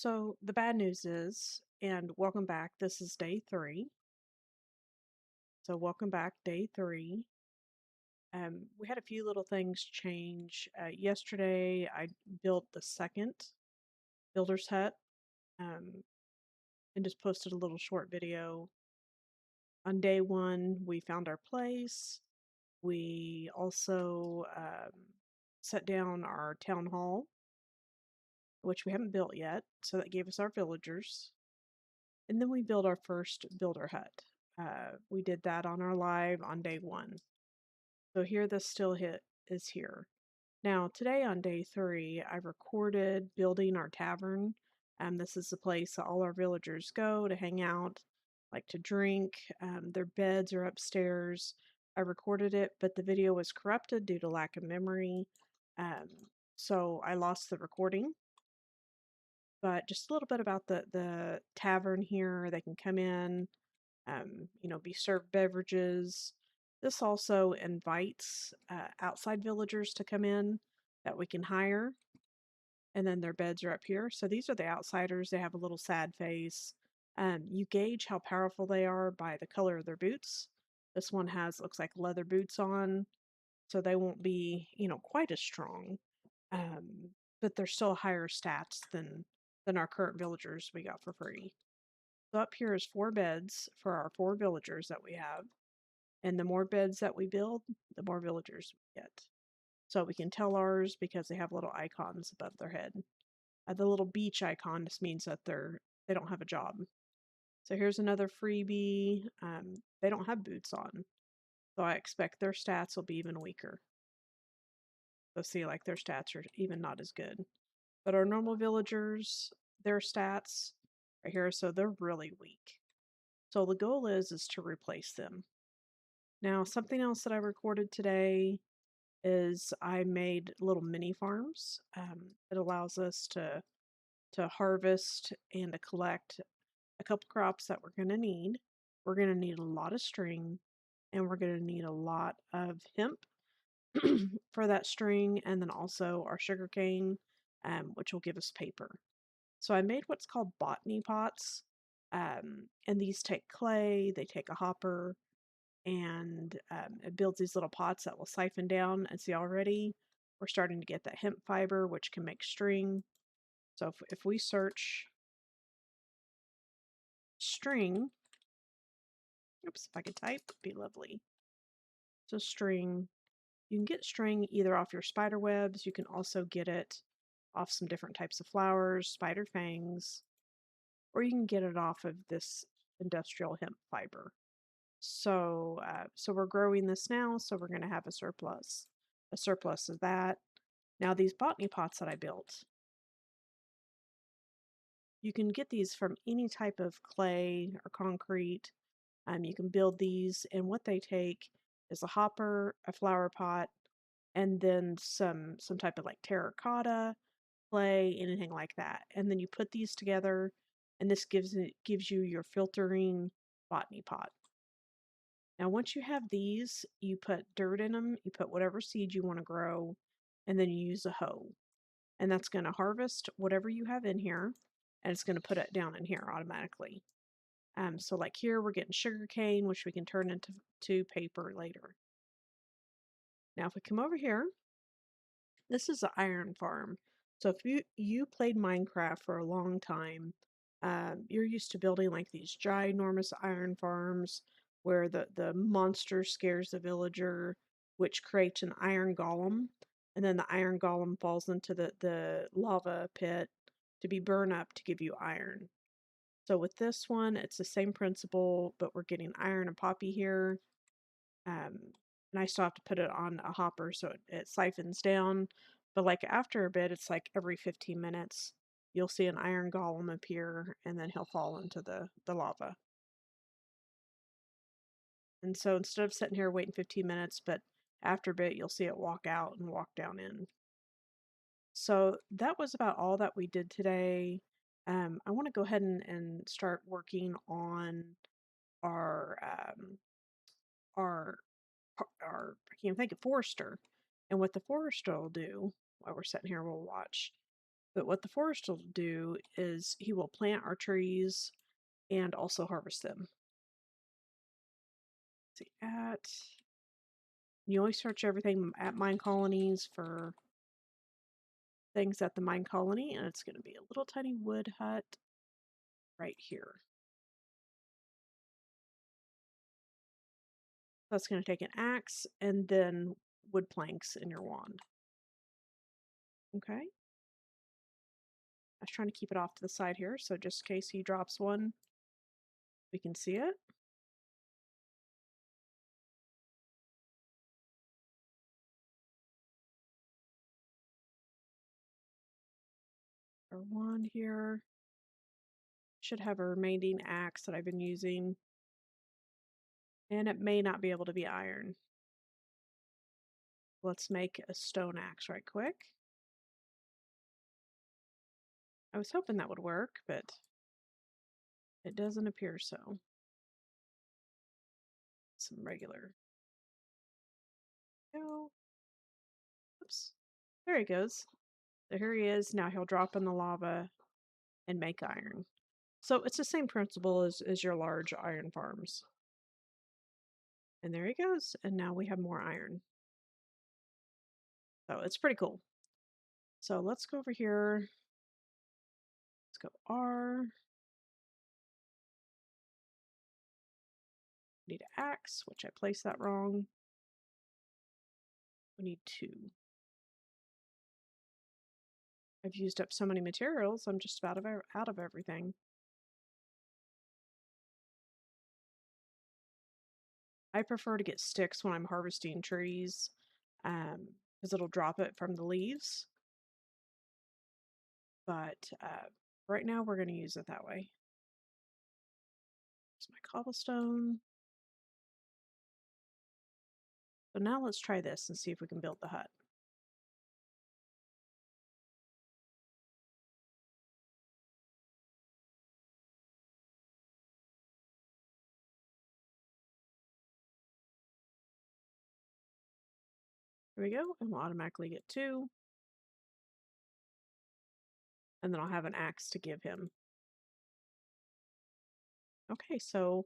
So the bad news is, and welcome back, this is day 3. So welcome back, day 3. We had a few little things change. Yesterday, I built the second builder's hut um, and just posted a little short video. On day 1, we found our place. We also set down our town hall, which we haven't built yet, so that gave us our villagers. And then we built our first builder hut. We did that on our live on day 1. So here the still hit is here. Now today on day 3, I recorded building our tavern. This is the place that all our villagers go to hang out, like to drink. Their beds are upstairs. I recorded it, but the video was corrupted due to lack of memory. Um, so I lost the recording. But just a little bit about the tavern here. They can come in, be served beverages. This also invites outside villagers to come in that we can hire, and then their beds are up here. So these are the outsiders. They have a little sad face. You gauge how powerful they are by the color of their boots. This one looks like leather boots on, so they won't be, quite as strong. Um, but they're still higher stats than our current villagers we got for free. So up here is 4 beds for our 4 villagers that we have. And the more beds that we build, the more villagers we get. So we can tell ours because they have little icons above their head. The little beach icon just means that they don't have a job. So here's another freebie. They don't have boots on, so I expect their stats will be even weaker. So see, like their stats are even not as good. But our normal villagers, their stats right here, so they're really weak. So the goal is to replace them. Now, something else that I recorded today is I made little mini farms. It allows us to harvest and to collect a couple crops that we're going to need. We're going to need a lot of string, and we're going to need a lot of hemp for that string, and then also our sugar cane, which will give us paper. So I made what's called botany pots, and these take clay, they take a hopper, and it builds these little pots that will siphon down. And see, already we're starting to get that hemp fiber, which can make string. So if we search string, oops, if I could type, it'd be lovely. So string, you can get string either off your spider webs, you can also get it off some different types of flowers, spider fangs, or you can get it off of this industrial hemp fiber. So we're growing this now, so we're going to have a surplus of that. Now these botany pots that I built, you can get these from any type of clay or concrete. You can build these, and what they take is a hopper, a flower pot, and then some type of like terracotta, clay, anything like that. And then you put these together, and this gives you your filtering botany pot. Now, once you have these, you put dirt in them, you put whatever seed you want to grow, and then you use a hoe. And that's going to harvest whatever you have in here, and it's going to put it down in here automatically. So like here, we're getting sugar cane, which we can turn into paper later. Now, if we come over here, this is an iron farm. So if you played Minecraft for a long time, you're used to building like these ginormous iron farms where the monster scares the villager, which creates an iron golem, and then the iron golem falls into the lava pit to be burned up to give you iron. So with this one, it's the same principle, but we're getting iron and poppy here. And I still have to put it on a hopper so it siphons down. But like after a bit, it's like every 15 minutes, you'll see an iron golem appear, and then he'll fall into the lava. And so instead of sitting here waiting 15 minutes, but after a bit, you'll see it walk out and walk down in. So that was about all that we did today. I want to go ahead and start working on our our I can't think of forester. And what the forester will do while we're sitting here, we'll watch. But what the forester will do is he will plant our trees and also harvest them. Let's see, you always search everything at mine colonies for things at the mine colony, and it's going to be a little tiny wood hut right here. That's going to take an axe and then wood planks in your wand. Okay. I was trying to keep it off to the side here, so just in case he drops one, we can see it. Our wand here should have a remaining axe that I've been using, and it may not be able to be iron. Let's make a stone axe right quick. I was hoping that would work, but it doesn't appear so. Some regular. Go. Oops. There he goes. So here he is. Now he'll drop in the lava and make iron. So it's the same principle as your large iron farms. And there he goes. And now we have more iron. So it's pretty cool. So let's go over here. Let's go R. We need an axe, which I placed that wrong. We need 2. I've used up so many materials, I'm just about out of everything. I prefer to get sticks when I'm harvesting trees, because it'll drop it from the leaves. But right now we're going to use it that way. Here's my cobblestone. So now let's try this and see if we can build the hut. Here we go, and we'll automatically get 2. And then I'll have an axe to give him. Okay, so,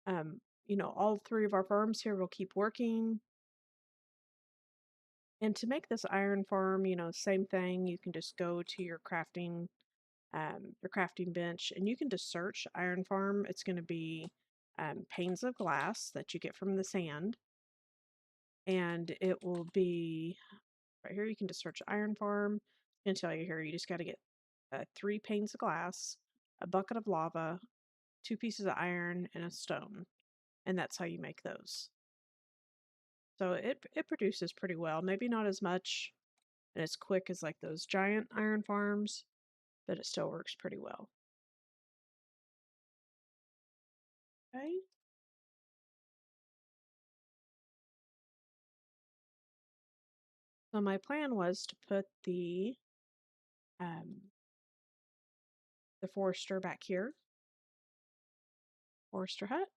all 3 of our farms here will keep working. And to make this iron farm, same thing, you can just go to your crafting bench, and you can just search iron farm. It's going to be panes of glass that you get from the sand. And it will be right here. You can just search iron farm. It's going to tell you here, you just got to get 3 panes of glass, a bucket of lava, 2 pieces of iron, and a stone. And that's how you make those. So it produces pretty well. Maybe not as much and as quick as like those giant iron farms, but it still works pretty well. Okay. So my plan was to put the forester back here. Forester hut.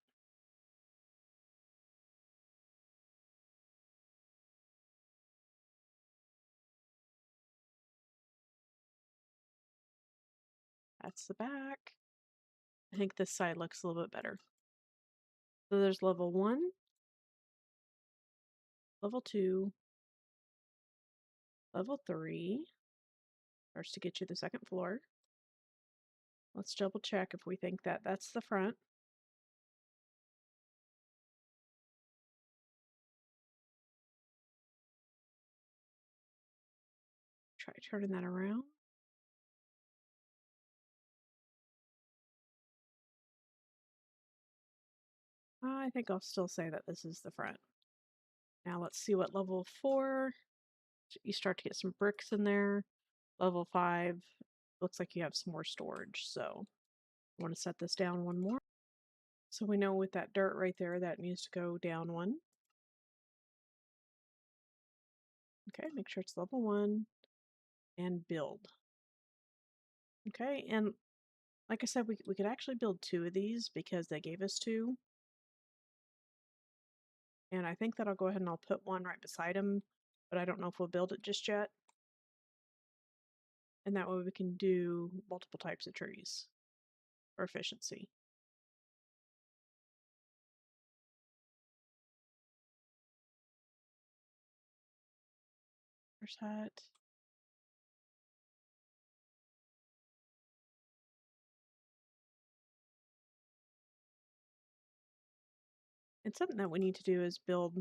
That's the back. I think this side looks a little bit better. So there's level 1, level 2, level 3. Starts to get you the 2nd floor. Let's double check if we think that that's the front. Try turning that around. I think I'll still say that this is the front. Now let's see what level 4. You start to get some bricks in there. Level 5 looks like you have some more storage. So I want to set this down one more. So we know with that dirt right there, that needs to go down 1. Okay, make sure it's level 1 and build. Okay, and like I said, we could actually build 2 of these because they gave us 2. And I think that I'll go ahead and I'll put one right beside him, but I don't know if we'll build it just yet. And that way we can do multiple types of trees for efficiency. First hut. And something that we need to do is build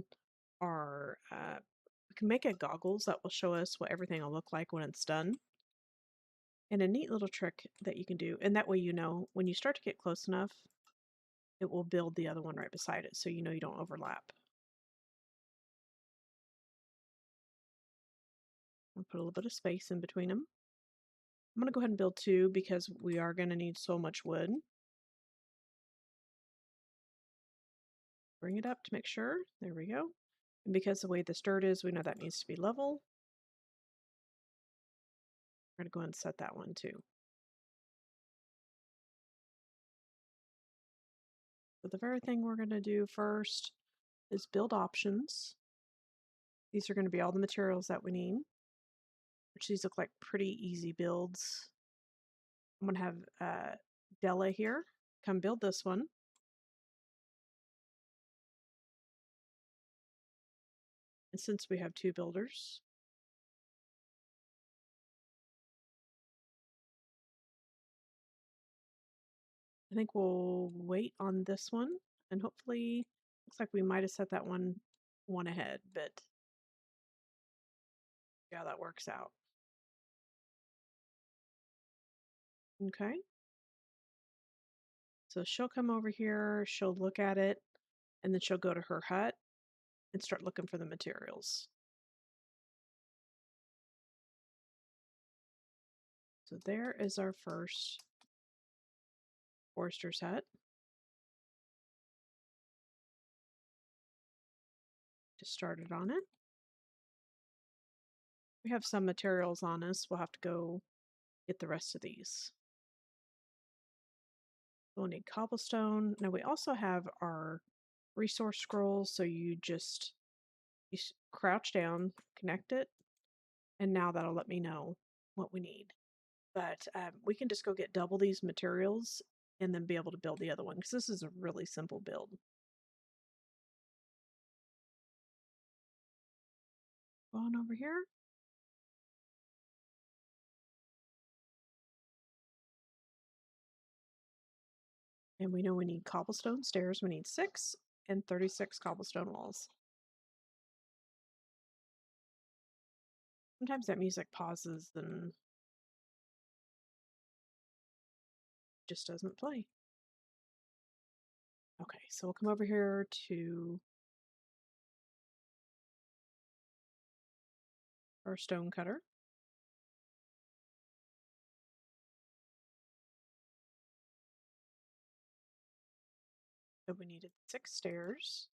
our, we can make a goggles that will show us what everything will look like when it's done. And a neat little trick that you can do, and that way you know when you start to get close enough, it will build the other one right beside it so you know you don't overlap. I'll put a little bit of space in between them. I'm going to go ahead and build two because we are going to need so much wood. Bring it up to make sure. There we go. And because the way this dirt is, we know that needs to be level. We're going to go ahead and set that one too. So the very thing we're going to do first is build options. These are going to be all the materials that we need, which these look like pretty easy builds. I'm going to have Della here come build this one. And since we have two builders, I think we'll wait on this one, and hopefully, looks like we might have set that one ahead, but yeah, that works out. Okay. So she'll come over here, she'll look at it, and then she'll go to her hut and start looking for the materials. So there is our first forester's hut. Just started on it. We have some materials on us. We'll have to go get the rest of these. We'll need cobblestone. Now we also have our resource scrolls, so you crouch down, connect it, and now that'll let me know what we need. But we can just go get double these materials and then be able to build the other one, because this is a really simple build. Go on over here. And we know we need cobblestone stairs. We need 6 and 36 cobblestone walls. Sometimes that music pauses and just doesn't play. Okay, so we'll come over here to our stone cutter. So we needed 6 stairs.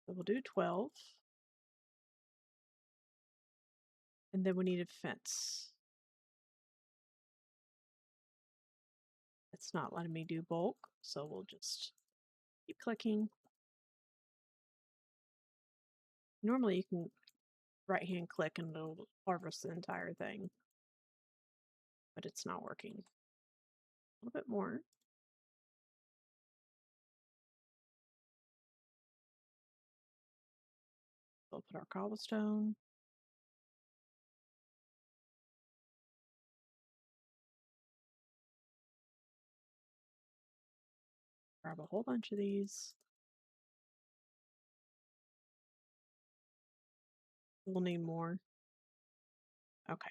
So we'll do 12. And then we needed fence. It's not letting me do bulk, so we'll just keep clicking. Normally you can right hand click and it'll harvest the entire thing, but it's not working. A little bit more. We'll put our cobblestone. Grab a whole bunch of these. We'll need more. Okay.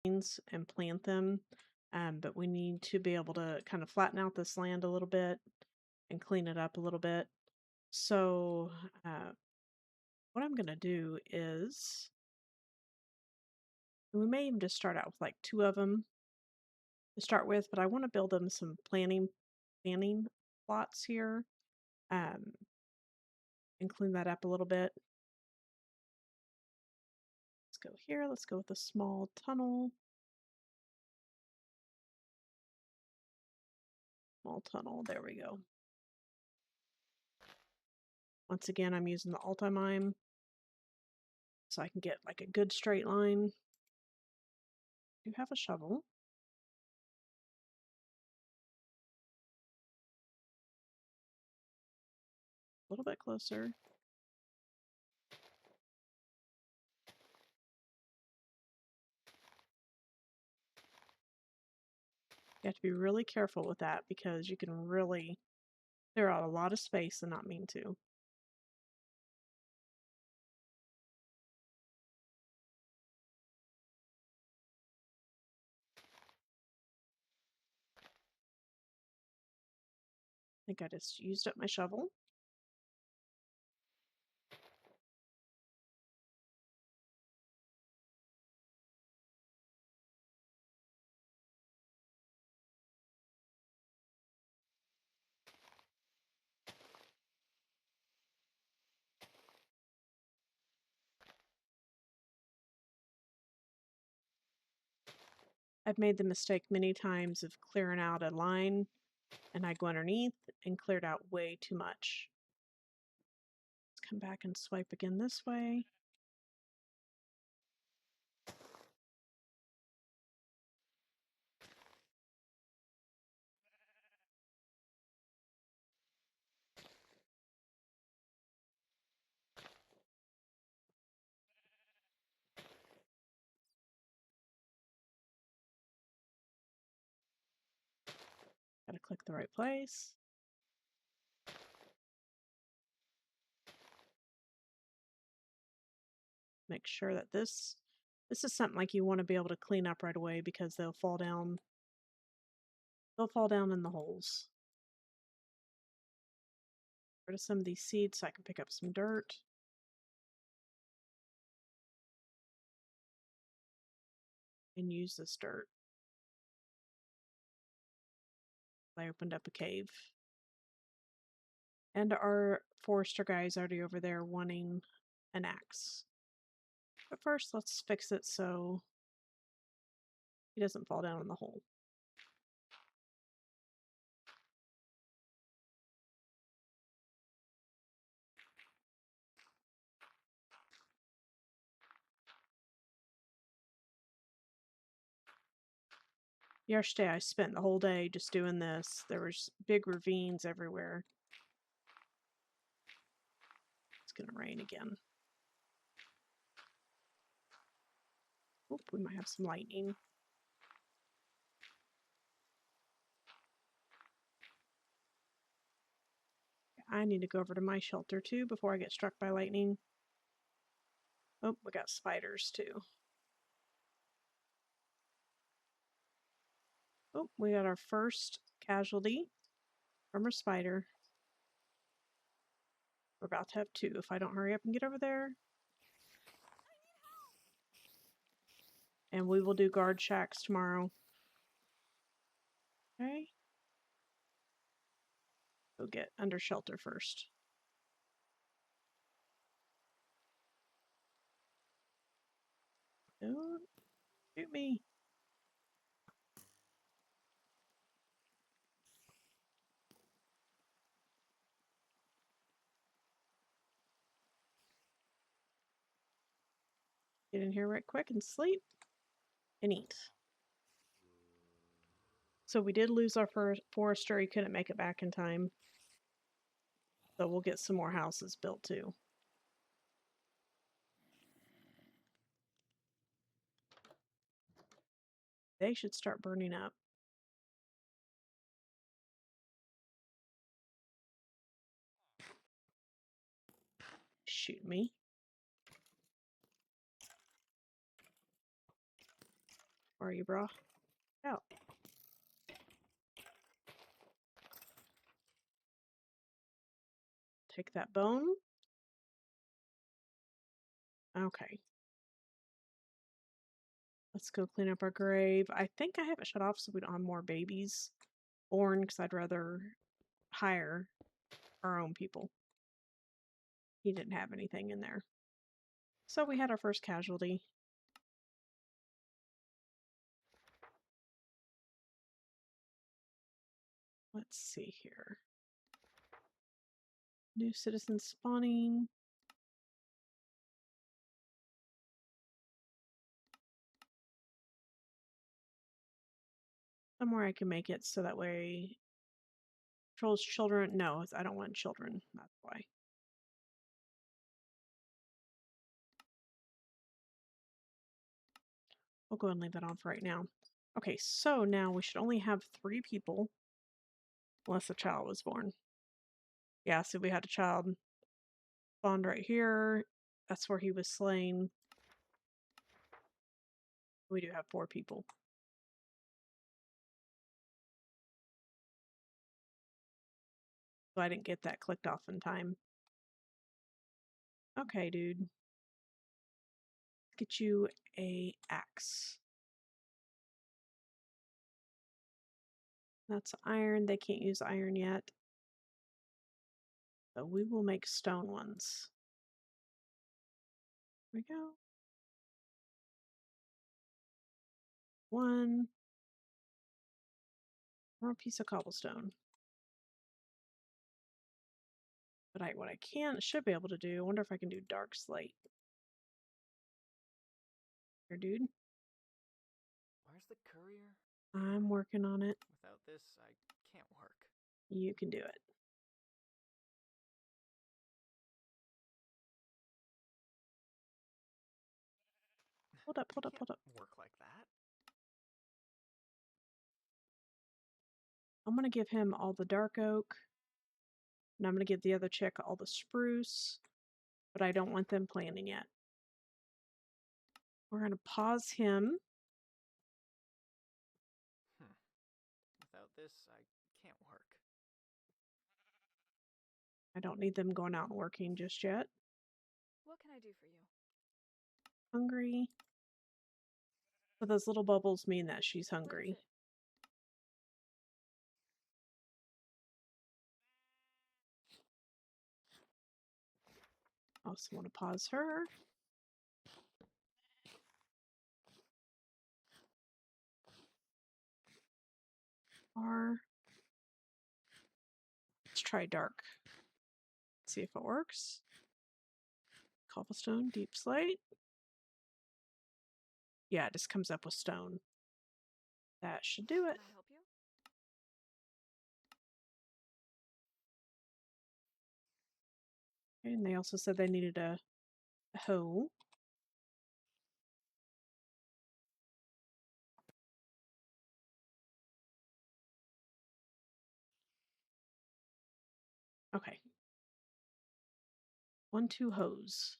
and plant them, but we need to be able to kind of flatten out this land a little bit and clean it up a little bit. So what I'm going to do is we may even just start out with like 2 of them to start with, but I want to build them some planting plots here, and clean that up a little bit. Let's go here. Let's go with a small tunnel. Small tunnel. There we go. Once again, I'm using the Altamime so I can get like a good straight line. I do have a shovel. A little bit closer. You have to be really careful with that because you can really clear out a lot of space and not mean to. I think I just used up my shovel. I've made the mistake many times of clearing out a line and I go underneath and cleared out way too much. Let's come back and swipe again this way. Gotta click the right place. Make sure that this is something like you want to be able to clean up right away because they'll fall down. They'll fall down in the holes. Get rid of some of these seeds so I can pick up some dirt. And use this dirt. I opened up a cave. And our forester guy is already over there wanting an axe. But first, let's fix it so he doesn't fall down in the hole. Yesterday I spent the whole day just doing this. There was big ravines everywhere. It's gonna rain again. Oop, we might have some lightning. I need to go over to my shelter too before I get struck by lightning. Oh, we got spiders too. Oh, we got our first casualty from a spider. We're about to have 2 if I don't hurry up and get over there. And we will do guard shacks tomorrow. Okay. Go get under shelter first. Don't shoot me. Get in here right quick and sleep and eat. So we did lose our forester. He couldn't make it back in time. So we'll get some more houses built too. They should start burning up. Shoot me. Are you, brah? Out. Take that bone. Okay. Let's go clean up our grave. I think I have it shut off so we don't have more babies born because I'd rather hire our own people. He didn't have anything in there. So we had our first casualty. Let's see here. New citizens spawning. Somewhere I can make it so that way controls children. No, I don't want children. That's why. We'll go and leave that on for right now. Okay, so now we should only have 3 people unless a child was born. Yeah, so we had a child spawned right here. That's where he was slain. We do have 4 people. So I didn't get that clicked off in time. Okay, dude. Get you a axe. That's iron. They can't use iron yet. So we will make stone ones. There we go. 1 more piece of cobblestone. But what I should be able to do, I wonder if I can do dark slate. Here, dude. Where's the courier? I'm working on it. Without this, I can't work. You can do it. Hold up. Work like that? I'm going to give him all the dark oak. And I'm going to give the other chick all the spruce. But I don't want them planting yet. We're going to pause him. Without this, I can't work. I don't need them going out and working just yet. What can I do for you? Hungry. So those little bubbles mean that she's hungry. Also want to pause her. Let's try dark. See if it works. Cobblestone, deep slate. Yeah, it just comes up with stone. That should do it. Can I help you? Okay, and they also said they needed a hoe. Okay. 1, 2 hoes.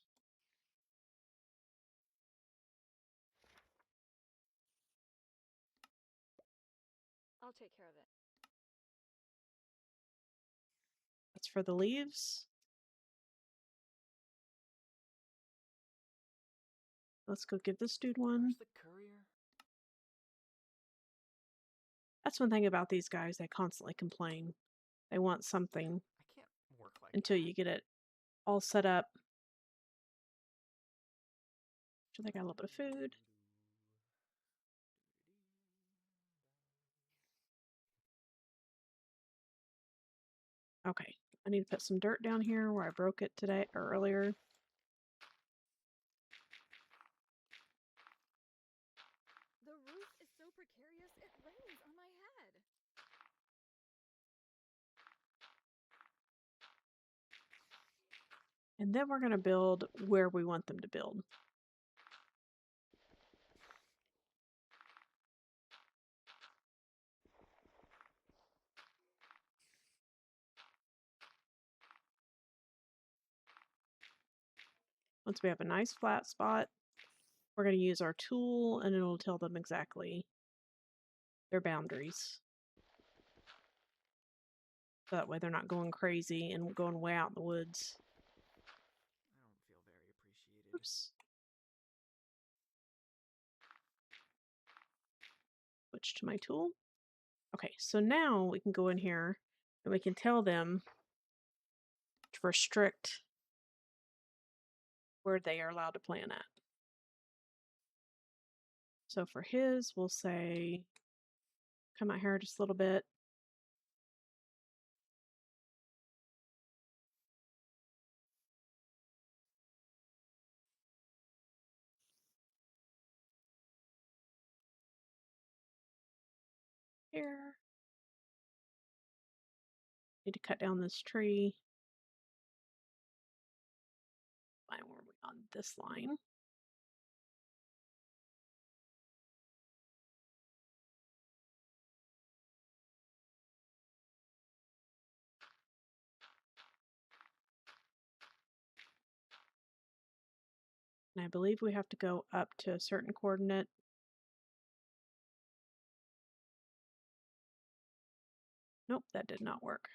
I'll take care of it. That's for the leaves. Let's go give this dude one. Where's the courier? That's one thing about these guys, they constantly complain. They want something I can't work like until that. you get it all set up. So they got a little bit of food. Okay, I need to put some dirt down here where I broke it today or earlier. The roof is so precarious, it rains on my head. And then we're going to build where we want them to build. Once we have a nice flat spot, we're going to use our tool and it'll tell them exactly their boundaries. So that way they're not going crazy and going way out in the woods. I don't feel very appreciated. Oops. Switch to my tool. Okay, so now we can go in here and we can tell them to restrict where they are allowed to plant at. So for his, we'll say, come out here just a little bit. Here. Need to cut down this tree. Why were we on this line? And I believe we have to go up to a certain coordinate. Nope, that did not work.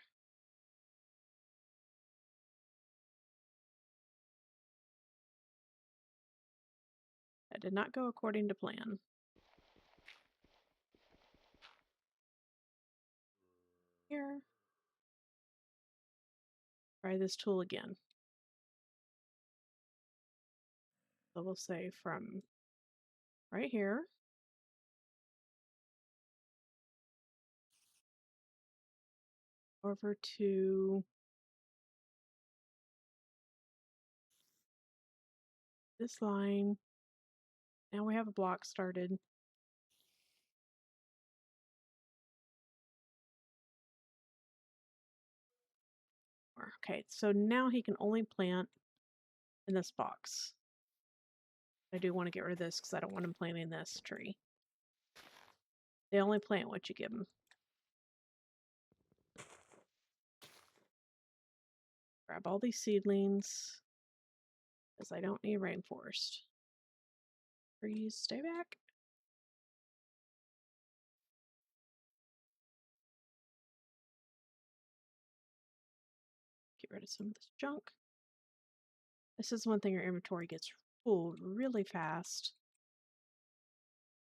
That did not go according to plan. Here. Try this tool again. So we'll say from right here over to this line. Now we have a block started. Okay, so now he can only plant in this box. I do want to get rid of this because I don't want him planting this tree. They only plant what you give them. Grab all these seedlings because I don't need rainforest. Trees, stay back. Get rid of some of this junk. This is one thing your inventory gets full really fast.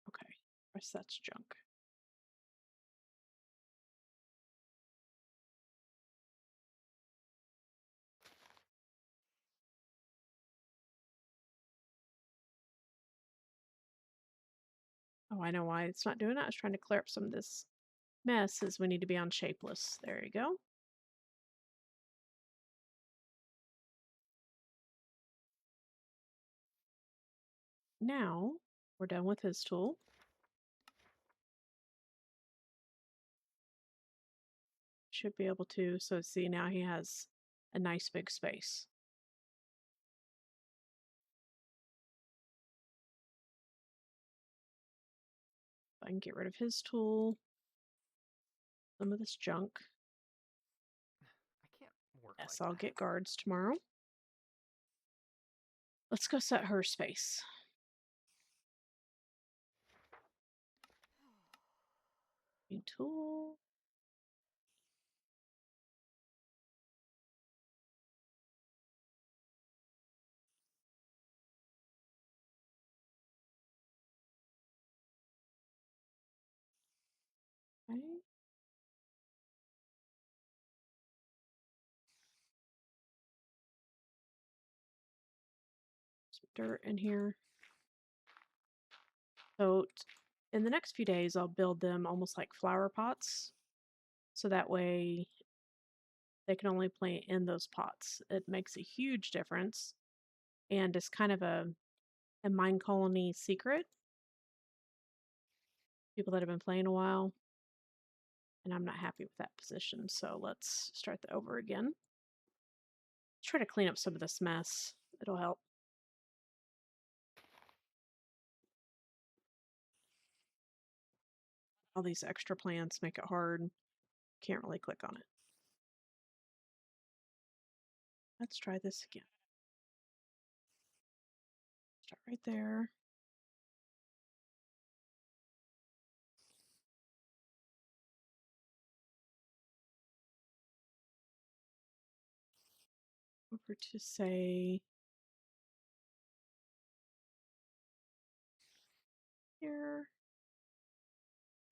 Okay, rest that's junk. Oh, I know why it's not doing that. I was trying to clear up some of this mess as we need to be on shapeless. There you go. Now we're done with his tool. Should be able to, so see now he has a nice big space. I can get rid of his tool, some of this junk. I can't work Yes, like I'll that. get guards tomorrow. Let's go set her space. New tool. Okay. Some dirt in here. So in the next few days, I'll build them almost like flower pots. So that way they can only plant in those pots. It makes a huge difference. And it's kind of a mine colony secret. People that have been playing a while. And I'm not happy with that position. So let's start that over again. Let's try to clean up some of this mess. It'll help. All these extra plants make it hard. Can't really click on it. Let's try this again. Start right there. over to say here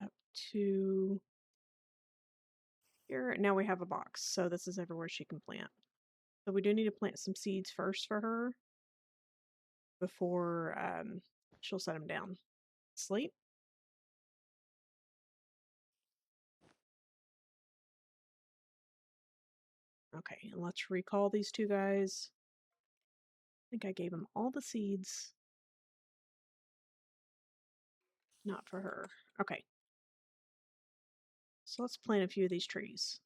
up to here. Now we have a box, so this is everywhere she can plant. So we do need to plant some seeds first for her before she'll set them down. Sleep. Okay, and let's recall these two guys. I think I gave them all the seeds. Not for her. Okay. So let's plant a few of these trees.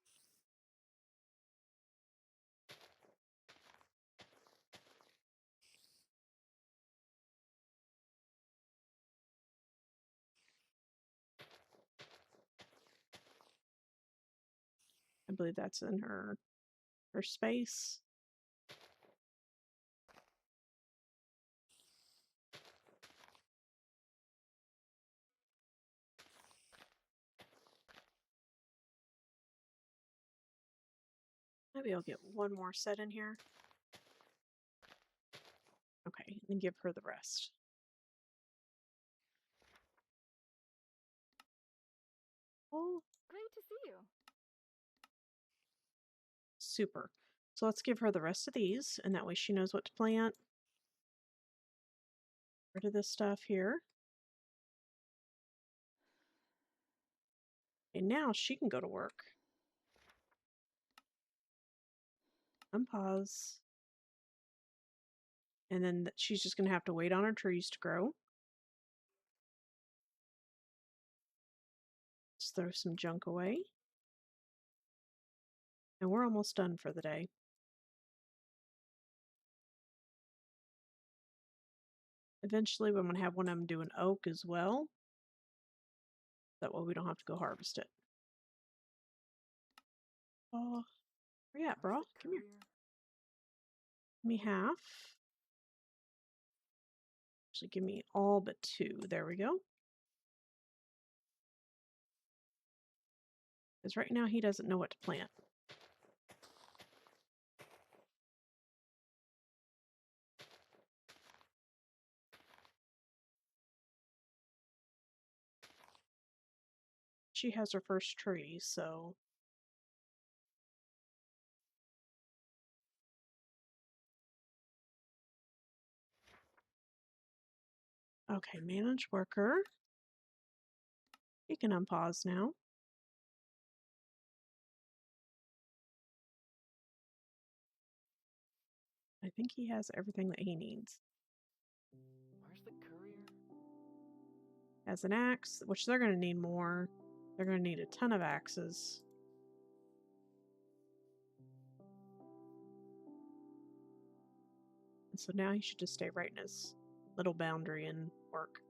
I believe that's in her space. Maybe I'll get one more set in here. Okay, and give her the rest. Oh, Great to see you. super. So let's give her the rest of these, and that way she knows what to plant. Rid of this stuff here. And now she can go to work. Unpause. And then she's just going to have to wait on her trees to grow. Let's throw some junk away. And we're almost done for the day. Eventually, we're going to have one of them do an oak as well. That way we don't have to go harvest it. Oh, where you at, bro? Come here. Give me half. Actually, give me all but 2. There we go. Because right now he doesn't know what to plant. She has her first tree, so... Okay, manage worker. He can unpause now. I think he has everything that he needs. Where's the courier? Has an axe, which they're going to need more. They're going to need a ton of axes. And so now he should just stay right in his little boundary and work.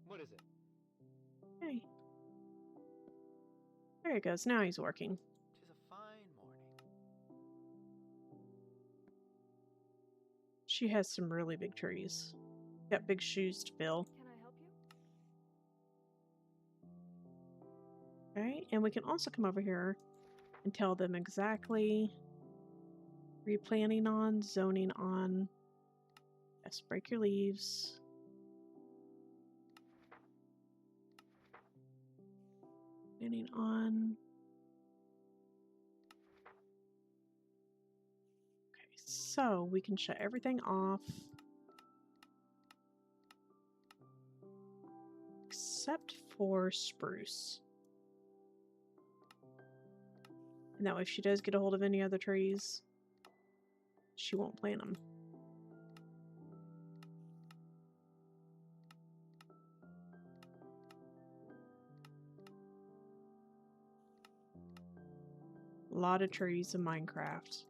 What is it? Hey. There he goes. Now he's working. 'Tis a fine morning. She has some really big trees. Got big shoes to fill. Can I help you? Okay, and we can also come over here and tell them exactly replanting on, zoning on. Yes, break your leaves. Planning on. Okay, so we can shut everything off. Except for spruce. And that way if she does get a hold of any other trees, she won't plant them. A lot of trees in Minecraft.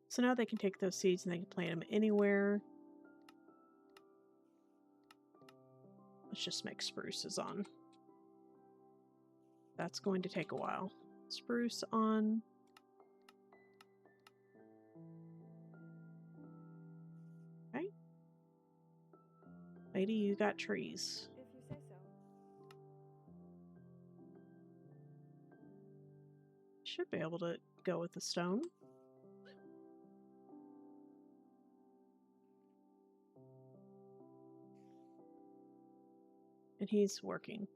So now they can take those seeds and they can plant them anywhere. Let's just make spruces on. That's going to take a while. Spruce on. Lady, you got trees. If you say so. Should be able to go with the stone. And he's working.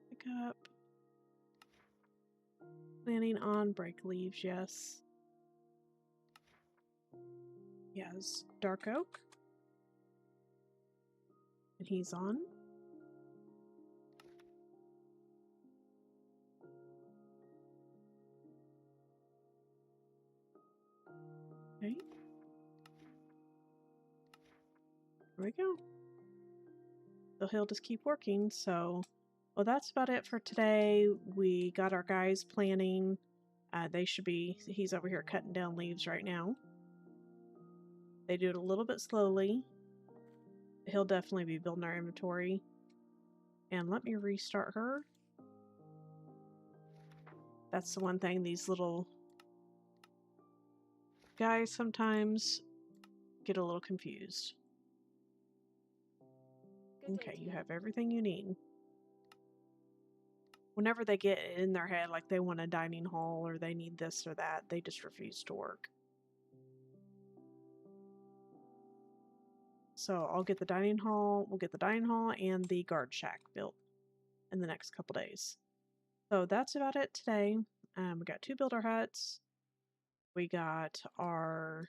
Pick up. Planning on break leaves, yes. He has dark oak. And he's on. Okay. There we go. So he'll just keep working, so... Well, that's about it for today. We got our guys planning. They should be... He's over here cutting down leaves right now. They do it a little bit slowly. He'll definitely be building our inventory. And let me restart her. That's the one thing, these little guys sometimes get a little confused. Good day Okay, to you you. have everything you need. Whenever they get in their head like they want a dining hall or they need this or that, they just refuse to work. So I'll get the dining hall, we'll get the dining hall and the guard shack built in the next couple days. So that's about it today. We got 2 builder huts. We got our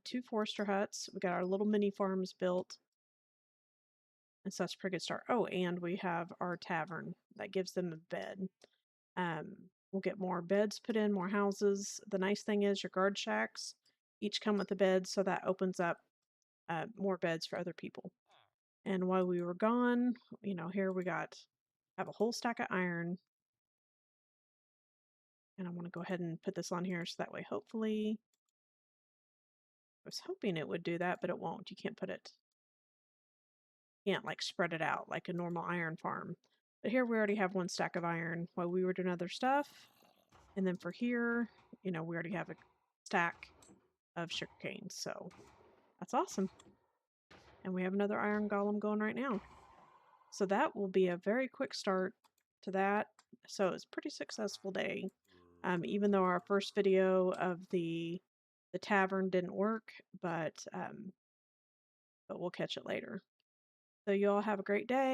2 forester huts. We got our little mini farms built. And so that's a pretty good start. Oh, and we have our tavern that gives them a bed. We'll get more beds put in, more houses. The nice thing is your guard shacks each come with a bed, so that opens up more beds for other people. And while we were gone, you know, here we have a whole stack of iron. And I want to go ahead and put this on here so that way hopefully... I was hoping it would do that, but it won't. You can't put it... Can't like spread it out like a normal iron farm. But here we already have 1 stack of iron while we were doing other stuff. And then for here, you know, we already have a stack of sugarcane. So that's awesome. And we have another iron golem going right now. So that will be a very quick start to that. So it's a pretty successful day. Even though our first video of the tavern didn't work, but we'll catch it later. So you all have a great day.